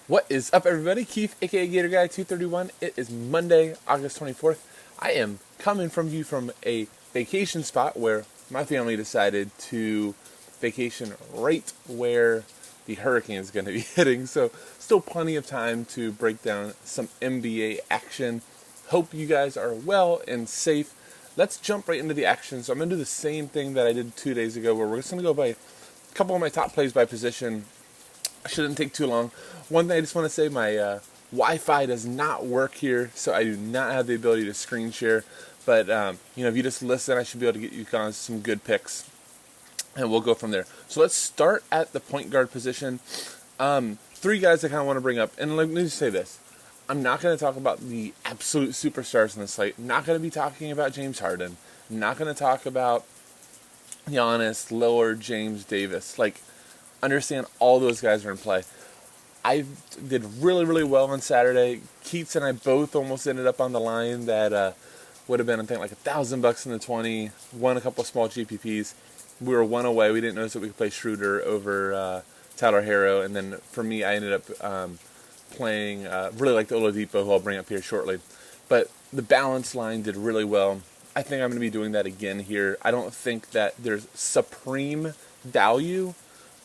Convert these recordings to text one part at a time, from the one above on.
What is up, everybody? Keith, aka Gator Guy 231. It is Monday, August 24th. I am coming from you from a vacation spot where my family decided to vacation right where the hurricane is going to be hitting. So, still plenty of time to break down some NBA action. Hope you guys are well and safe. Let's jump right into the action. So, I'm going to do the same thing that I did 2 days ago, where we're just going to go by a couple of my top plays by position. Shouldn't take too long. One thing I just want to say, my Wi-Fi does not work here, so I do not have the ability to screen share. But if you just listen, I should be able to get you guys some good picks, and we'll go from there. So let's start at the point guard position. Three guys I kind of want to bring up, and let me just say this: I'm not going to talk about the absolute superstars in the slate. I'm not going to be talking about James Harden. I'm not going to talk about Giannis, Lillard, James, Davis. Understand all those guys are in play. I did really, really well on Saturday. Keats and I both almost ended up on the line that would have been, I think, like $1,000 in the 20. Won a couple of small GPPs. We were one away. We didn't notice that we could play Schruter over Tyler Herro. And then for me, I ended up playing really like the Oladipo, who I'll bring up here shortly. But the balance line did really well. I think I'm going to be doing that again here. I don't think that there's supreme value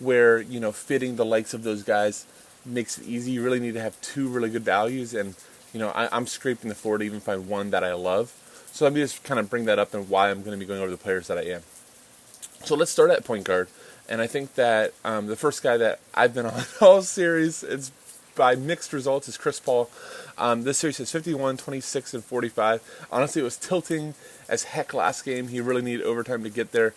where, fitting the likes of those guys makes it easy. You really need to have two really good values, and, I'm scraping the floor to even find one that I love. So let me just kind of bring that up and why I'm going to be going over the players that I am. So let's start at point guard, and I think that the first guy that I've been on all series, it's by mixed results, is Chris Paul. This series is 51, 26, and 45. Honestly, it was tilting as heck last game. He really needed overtime to get there.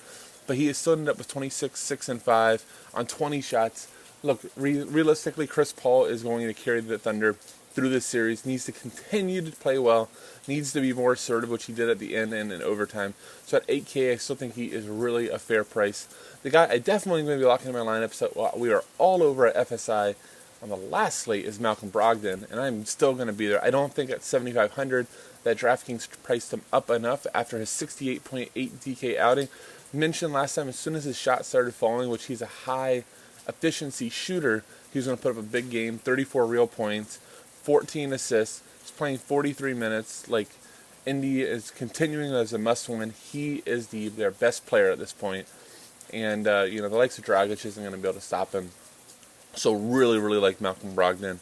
But he has still ended up with 26, 6, and 5 on 20 shots. Look, realistically, Chris Paul is going to carry the Thunder through this series. Needs to continue to play well. Needs to be more assertive, which he did at the end and in overtime. So at $8K, I still think he is really a fair price. The guy I definitely am going to be locking in my lineup, so we are all over at FSI on the last slate, is Malcolm Brogdon, and I'm still going to be there. I don't think at 7,500 that DraftKings priced him up enough after his 68.8 DK outing. Mentioned last time, as soon as his shot started falling, which he's a high efficiency shooter, he was going to put up a big game. 34 real points, 14 assists. He's playing 43 minutes. Indy is continuing as a must win. He is their best player at this point, and the likes of Dragic isn't going to be able to stop him. So really, really like Malcolm Brogdon.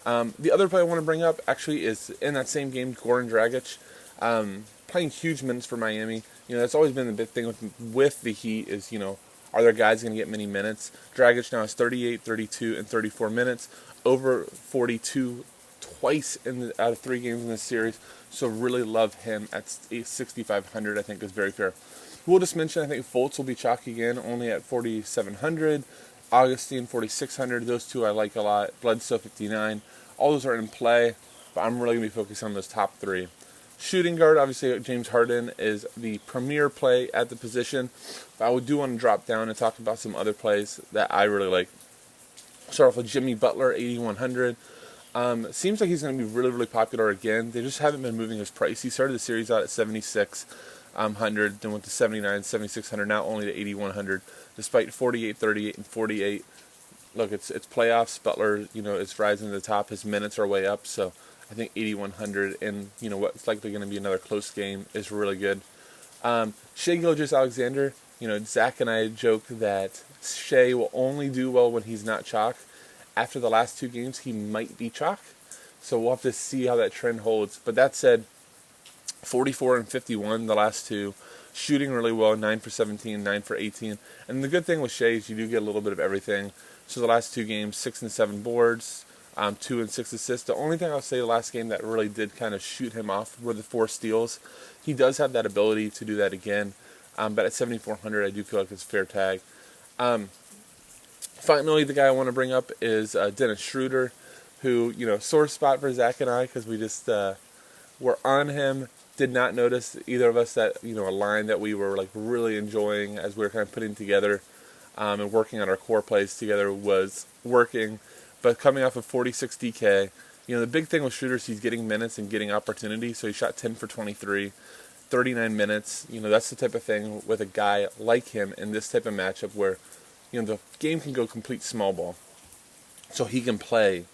The other player I want to bring up actually is in that same game, Goran Dragic, playing huge minutes for Miami. That's always been the big thing with the Heat is, are their guys going to get many minutes? Dragic now has 38, 32, and 34 minutes, over 42 twice out of 3 games in this series. So really love him at 6,500. I think is very fair. We'll just mention, I think Fultz will be chalky again, only at 4,700. Augustine, 4,600. Those two I like a lot. Bledsoe, 59. All those are in play, but I'm really going to be focused on those top 3. Shooting guard, obviously, James Harden is the premier play at the position. But I do want to drop down and talk about some other plays that I really like. Start off with Jimmy Butler, 8,100. Seems like he's going to be really, really popular again. They just haven't been moving his price. He started the series out at 7,600, then went to 79, 7,600, now only to 8,100, despite 48, 38, and 48. Look, it's playoffs. Butler, is rising to the top. His minutes are way up, so I think 8,100 and, what's likely going to be another close game is really good. Shai Gilgeous-Alexander, Zach and I joke that Shai will only do well when he's not chalk. After the last 2 games, he might be chalk. So we'll have to see how that trend holds. But that said, 44 and 51 the last 2. Shooting really well, 9 for 17, 9 for 18. And the good thing with Shai is you do get a little bit of everything. So the last 2 games, 6 and 7 boards. 2 and 6 assists. The only thing I'll say the last game that really did kind of shoot him off were the 4 steals. He does have that ability to do that again, but at 7,400, I do feel like it's a fair tag. Finally, the guy I want to bring up is Dennis Schruter, who, sore spot for Zach and I because we just were on him. Did not notice, either of us, that, a line that we were really enjoying as we were kind of putting together and working on our core plays together was working. But coming off of 46 DK, the big thing with Schruter is he's getting minutes and getting opportunity. So he shot 10 for 23, 39 minutes. That's the type of thing with a guy like him in this type of matchup where, the game can go complete small ball. So he can play,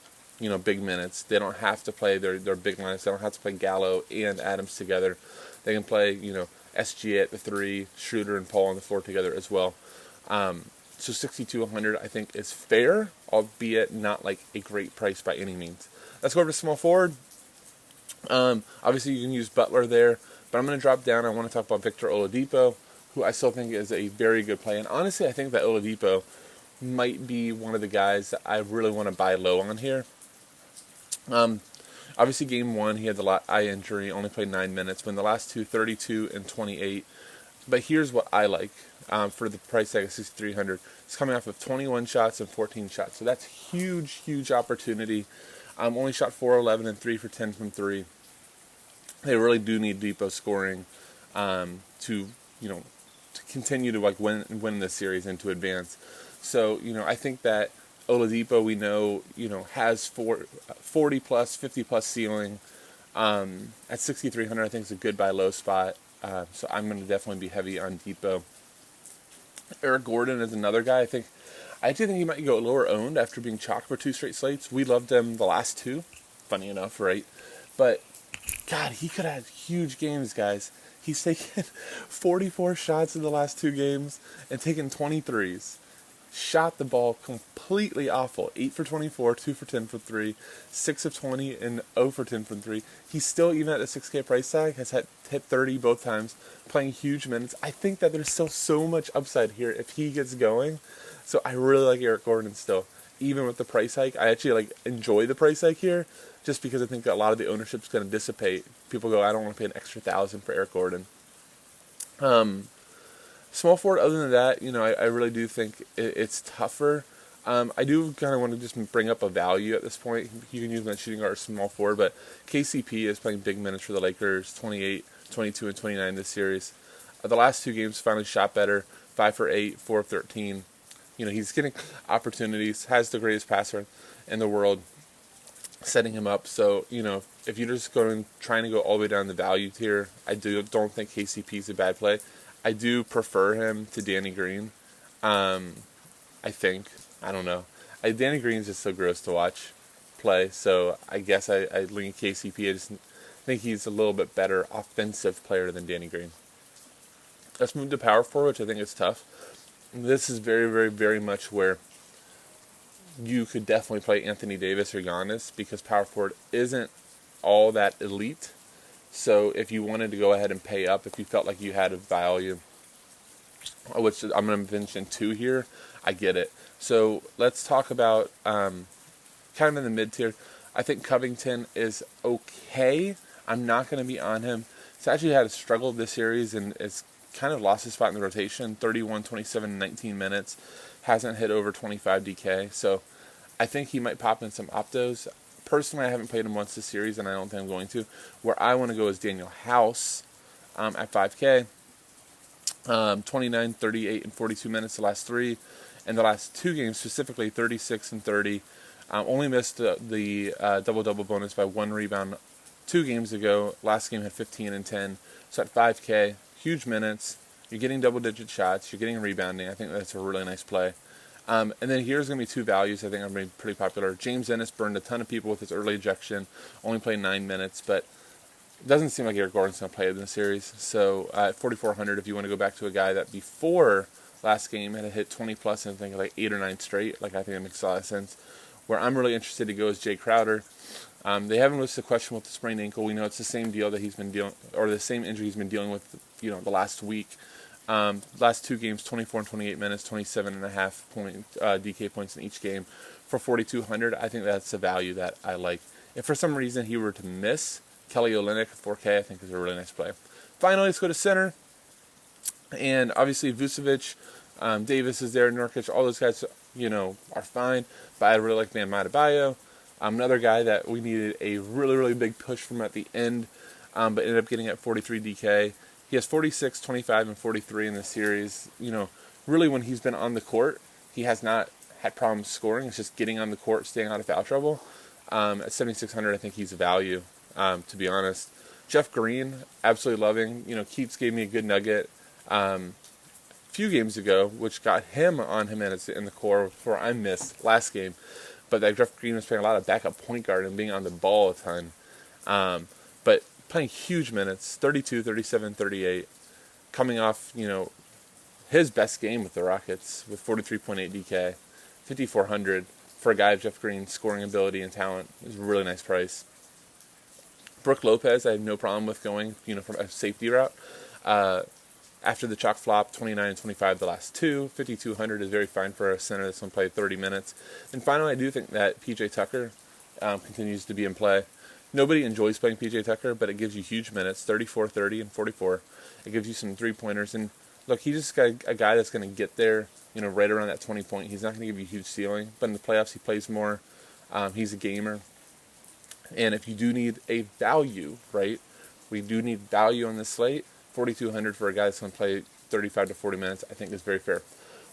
big minutes. They don't have to play their big lineups. They don't have to play Gallo and Adams together. They can play, SG at the 3, Schruter and Paul on the 4 together as well. So 6,200 I think is fair, albeit not like a great price by any means. Let's go over to small forward. Obviously, you can use Butler there, but I'm going to drop down. I want to talk about Victor Oladipo, who I still think is a very good play. And honestly, I think that Oladipo might be one of the guys that I really want to buy low on here. Obviously, game 1, he had the eye injury, only played 9 minutes, but in the last two, 32 and 28. But here's what I like for the price tag of 6,300. It's coming off of 21 shots and 14 shots. So that's huge opportunity. Only shot 4-11 and 3 for 10 from 3. They really do need Depot scoring to continue to win this series and to advance. So, I think that Oladipo, we know, has 40 plus, 50 plus ceiling. At 6,300, I think is a good buy low spot. So I'm going to definitely be heavy on Depot. Eric Gordon is another guy. I actually think he might go lower owned after being chalked for 2 straight slates. We loved him the last 2, funny enough, right? But God, he could have had huge games, guys. He's taken 44 shots in the last 2 games and taken 23s. Shot the ball completely awful. 8 for 24, 2 for 10 for 3, 6 of 20, and 0 for 10 from 3. He's still, even at the 6K price tag, has hit 30 both times, playing huge minutes. I think that there's still so much upside here if he gets going. So I really like Eric Gordon still. Even with the price hike, I actually enjoy the price hike here, just because I think a lot of the ownership is going to dissipate. People go, I don't want to pay an extra $1,000 for Eric Gordon. Small forward, other than that, I really do think it's tougher. I do kind of want to just bring up a value at this point. You can use him at shooting guard or small forward, but KCP is playing big minutes for the Lakers, 28, 22, and 29 this series. The last 2 games finally shot better, 5 for 8, 4 of 13. He's getting opportunities, has the greatest passer in the world, setting him up. So, if you're just trying to go all the way down the value tier, I don't think KCP is a bad play. I do prefer him to Danny Green. I think. I don't know. Danny Green's just so gross to watch play, so I guess I lean KCP. I just think he's a little bit better offensive player than Danny Green. Let's move to power forward, which I think is tough. This is very, very, very much where you could definitely play Anthony Davis or Giannis, because power forward isn't all that elite. So if you wanted to go ahead and pay up, if you felt like you had a value, which I'm going to mention 2 here, I get it. So let's talk about kind of in the mid tier. I think Covington is okay. I'm not going to be on him. He's actually had a struggle this series, and it's kind of lost his spot in the rotation. 31, 27, 19 minutes. Hasn't hit over 25 DK. So I think he might pop in some optos. Personally, I haven't played him once this series, and I don't think I'm going to. Where I want to go is Daniel House at 5K. 29, 38, and 42 minutes the last 3. And the last 2 games, specifically 36 and 30. Only missed the double-double bonus by 1 rebound 2 games ago. Last game had 15 and 10. So at 5K, huge minutes. You're getting double-digit shots. You're getting rebounding. I think that's a really nice play. And then here's going to be 2 values I think are going to be pretty popular. James Ennis burned a ton of people with his early ejection. Only played 9 minutes, but it doesn't seem like Eric Gordon's going to play in the series. So at 4,400, if you want to go back to a guy that before last game had hit 20 plus and I think 8 or 9 straight, I think it makes a lot of sense. Where I'm really interested to go is Jay Crowder. They haven't listed a question with the sprained ankle. We know it's the same deal that he's been dealing, or the same injury he's been dealing with, the last week. Last 2 games, 24 and 28 minutes, 27.5 DK points in each game for 4,200. I think that's a value that I like. If for some reason he were to miss, Kelly Olynyk, 4K, I think is a really nice play. Finally, let's go to center. And obviously Vucevic, Davis is there, Nurkic, all those guys, are fine. But I really like Bam Adebayo. Another guy that we needed a really, really big push from at the end, but ended up getting at 43 DK. He has 46, 25, and 43 in the series. Really when he's been on the court, he has not had problems scoring. It's just getting on the court, staying out of foul trouble. At 7,600, I think he's a value, to be honest. Jeff Green, absolutely loving. Keats gave me a good nugget a few games ago, which got him on him in the core before I missed last game. but that Jeff Green was playing a lot of backup point guard and being on the ball a ton. But playing huge minutes, 32, 37, 38, coming off, his best game with the Rockets with 43.8 DK, 5,400 for a guy of Jeff Green's scoring ability and talent. It was a really nice price. Brook Lopez, I have no problem with going, from a safety route. After the chalk flop, 29 and 25 the last two. 5,200 is very fine for a center that's going to play 30 minutes. And finally, I do think that P.J. Tucker continues to be in play. Nobody enjoys playing P.J. Tucker, but it gives you huge minutes, 34, 30, and 44. It gives you some three-pointers. And look, he's just got a guy that's going to get there, right around that 20-point. He's not going to give you a huge ceiling, but in the playoffs, he plays more. He's a gamer. And if you do need a value, right, we do need value on this slate. 4,200 for a guy that's going to play 35 to 40 minutes, I think is very fair.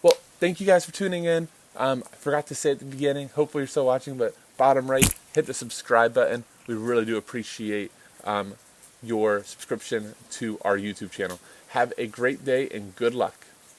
Well, thank you guys for tuning in. I forgot to say at the beginning, hopefully you're still watching, but bottom right, hit the subscribe button. We really do appreciate your subscription to our YouTube channel. Have a great day and good luck.